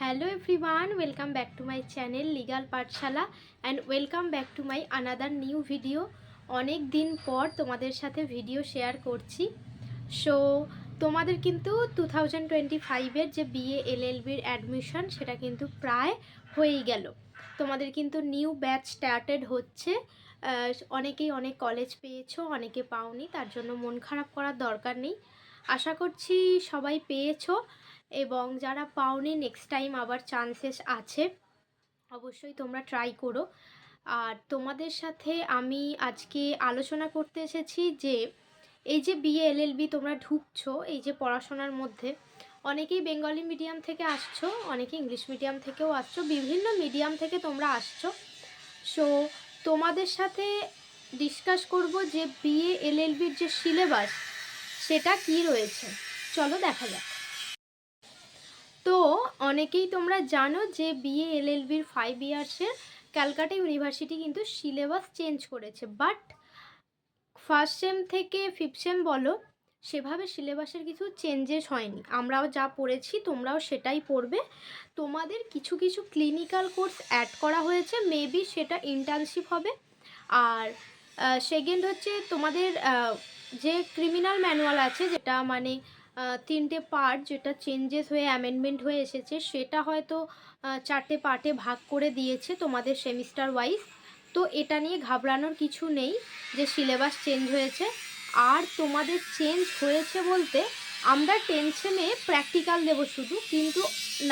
Hello everyone, welcome back to my channel Legal Pathshala and welcome back to my another new video. অনেক দিন পর তোমাদের সাথে video share করছি। So তোমাদের কিন্তু 2025 এর যে বিএ এলএলবির অ্যাডমিশন সেটা কিন্তু প্রায় হয়েই গেল। তোমাদের কিন্তু নিউ ব্যাচ স্টার্টেড হচ্ছে। অনেকেই অনেক কলেজ পেয়েছো, অনেকে পাওনি, তার জন্য মন খারাপ করার দরকার নেই। আশা করছি সবাই পেয়েছো এবং যারা পাওনি নেক্সট টাইম আবার চান্সেস আছে, অবশ্যই তোমরা ট্রাই করো। আর তোমাদের সাথে আমি আজকে আলোচনা করতে এসেছি যে এই যে বিএ এলএলবি তোমরা ঢুকছো, এই যে পড়াশোনার মধ্যে অনেকেই বেঙ্গলি মিডিয়াম থেকে আসছো, অনেকে ইংলিশ মিডিয়াম থেকেও আসছো, বিভিন্ন মিডিয়াম থেকে তোমরা আসছো। সো তোমাদের সাথে ডিসকাস করব যে বিএ এলএলবির যে সিলেবাস সেটা কি রয়েছে, চলো দেখা যাক। তো অনেকেই তোমরা জানো যে বিএ এলএলবির 5 ইয়ার্সের ক্যালকাটা ইউনিভার্সিটি কিন্তু সিলেবাস চেঞ্জ করেছে, বাট ফার্স্ট সেম থেকে ফিফথ সেম বলো, সেভাবে সিলেবাসের কিছু চেঞ্জেস হয়নি। আমরাও যা পড়েছি তোমরাও সেটাই পড়বে। তোমাদের কিছু কিছু ক্লিনিক্যাল কোর্স অ্যাড করা হয়েছে, মেবি সেটা ইন্টার্নশিপ হবে। আর সেকেন্ড হচ্ছে তোমাদের যে ক্রিমিনাল ম্যানুয়াল আছে, যেটা মানে 3টে পার্ট, যেটা চেঞ্জেস হয়ে অ্যামেন্ডমেন্ট হয়ে এসেছে, সেটা হয়তো 4টে পার্টে ভাগ করে দিয়েছে তোমাদের সেমিস্টার ওয়াইজ। তো এটা নিয়ে ঘাবড়ানোর কিছু নেই যে সিলেবাস চেঞ্জ হয়েছে। আর তোমাদের চেঞ্জ হয়েছে বলতে আমরা 10 সেমে প্র্যাকটিক্যাল দেবো শুধু, কিন্তু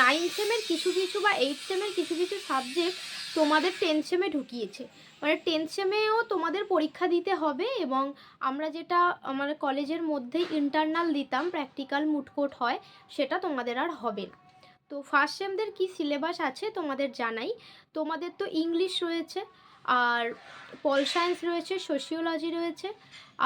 9 সেমের কিছু কিছু বা 8 সেমের কিছু কিছু সাবজেক্ট তোমাদের 10 সেমে ঢুকিয়েছে। মানে 10 সেমেও তোমাদের পরীক্ষা দিতে হবে, এবং আমরা যেটা আমাদের কলেজের মধ্যেই ইন্টারনাল দিতাম, প্র্যাকটিক্যাল মুটকোট হয়, সেটা তোমাদের আর হবে না। তো ফার্স্ট সেমদের কি সিলেবাস আছে তোমাদের জানাই। তোমাদের তো ইংলিশ রয়েছে, আর পল সায়েন্স রয়েছে, সোশিওলজি রয়েছে,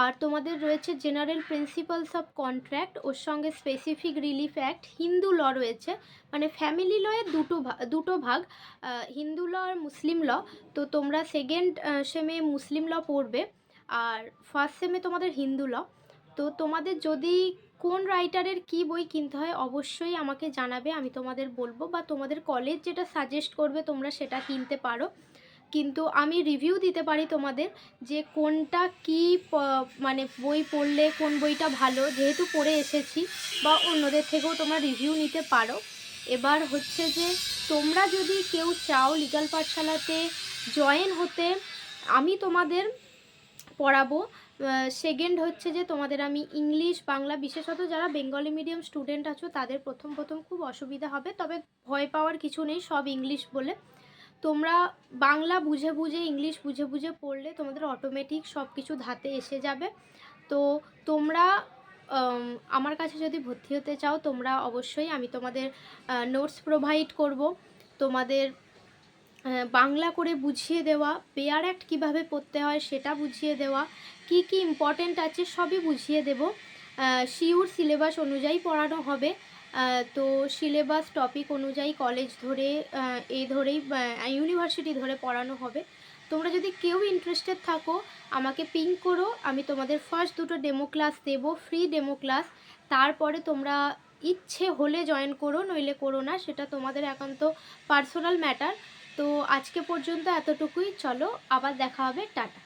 আর তোমাদের রয়েছে জেনারেল প্রিন্সিপালস অফ কন্ট্রাক্ট, ওর সঙ্গে স্পেসিফিক রিলিফ অ্যাক্ট, হিন্দু ল রয়েছে, মানে ফ্যামিলি লয়ের দুটো ভাগ, হিন্দু ল আর মুসলিম ল। তো তোমরা সেকেন্ড সেমে মুসলিম ল পড়বে, আর ফার্স্ট সেমে তোমাদের হিন্দু ল। তো তোমাদের যদি কোন রাইটারের কি বই কিনতে হয় অবশ্যই আমাকে জানাবে, আমি তোমাদের বলবো, বা তোমাদের কলেজ যেটা সাজেস্ট করবে তোমরা সেটা কিনতে পারো। কিন্তু আমি রিভিউ দিতে পারি তোমাদের যে কোনটা কি মানে বই পড়লে কোন বইটা ভালো, যেহেতু পড়ে এসেছি, বা অন্যদের থেকেও তোমরা রিভিউ নিতে পারো। এবার হচ্ছে যে তোমরা যদি কেউ চাও লিগ্যাল পাঠশালাতে জয়েন হতে, আমি তোমাদের পড়াবো। সেকেন্ড হচ্ছে যে তোমাদের আমি ইংলিশ বাংলা, বিশেষত যারা বেঙ্গলি মিডিয়াম স্টুডেন্ট আছো তাদের প্রথম খুব অসুবিধা হবে, তবে ভয় পাওয়ার কিছু নেই, সব ইংলিশ বলে। তোমরা বাংলা বুঝে বুঝে ইংলিশ বুঝে বুঝে পড়লে তোমাদের অটোমেটিক সব কিছু ধাতে এসে যাবে। তো তোমরা আমার কাছে যদি ভর্তি হতে চাও, তোমরা অবশ্যই, আমি তোমাদের নোটস প্রোভাইড করব, তোমাদের বাংলা করে বুঝিয়ে দেওয়া, পেয়ার অ্যাক্ট কীভাবে পড়তে হয় সেটা বুঝিয়ে দেওয়া, কি কি ইম্পর্টেন্ট আছে সবই বুঝিয়ে দেব। শিওর সিলেবাস অনুযায়ী পড়ানো হবে। তো সিলেবাস টপিক অনুযায়ী কলেজ ধরে এই ধরেই ইউনিভার্সিটি ধরে পড়ানো হবে। তোমরা যদি কেউ ইন্টারেস্টেড থাকো আমাকে পিং করো, আমি তোমাদের ফার্স্ট 2টো ডেমো ক্লাস দেবো, ফ্রি ডেমো ক্লাস। তারপরে তোমরা ইচ্ছে হলে জয়েন করো, নইলে করো না, সেটা তোমাদের একান্ত পার্সোনাল ম্যাটার। তো আজকে পর্যন্ত এতটুকুই, চলো আবার দেখা হবে, টাটা।